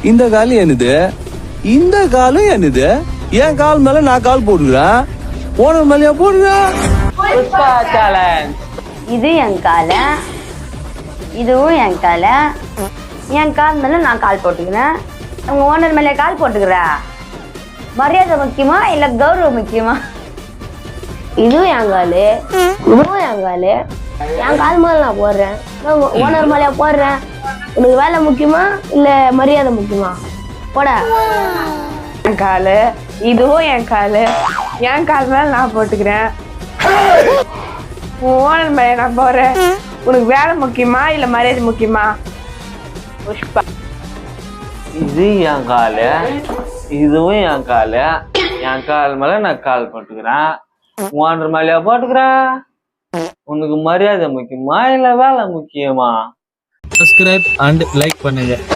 இந்த கால் என்னது, இந்த காலும் என்னது. என் கால் மேல நான் கால் போட்டுக்கிறேன், ஓனர் மேலயா போடுறேன். புஷ்பா சேலஞ்ச். இது என் கால, இதுவும் என் கால. என் கால் மேல நான் கால் போட்டுக்கிறேன், உங்க ஓனர் மேல கால் போட்டுக்கிற. மரியாதை முக்கியமா இல்ல கௌரவம் முக்கியமா? இதுவும் என் காலு, இதுவும் என் காலு. என் கால் மேல நான் போடுறேன், ஓனர் மேல போடுறேன். உனக்கு வேலை முக்கியமா இல்ல மரியாதை முக்கியமா? போட. என் காலு, இதுவும் என் காலு. என் கால் மேல நான் போட்டுக்கிறேன், உன் ஓனர் மேல நான் போறேன். உனக்கு வேலை முக்கியமா இல்ல மரியாதை முக்கியமா? புஷ்பா. இது என் காலு, இதுவும் என் காலு. என் கால் மேல நான் கால் போட்டுக்கிறேன், ஓனர் மேலயா போட்டுக்கிறேன். உனக்கு மரியாதை முக்கியமா இல்ல வேலை முக்கியமா? சப்ஸ்கிரைப் அண்ட் லைக் பண்ணுங்க.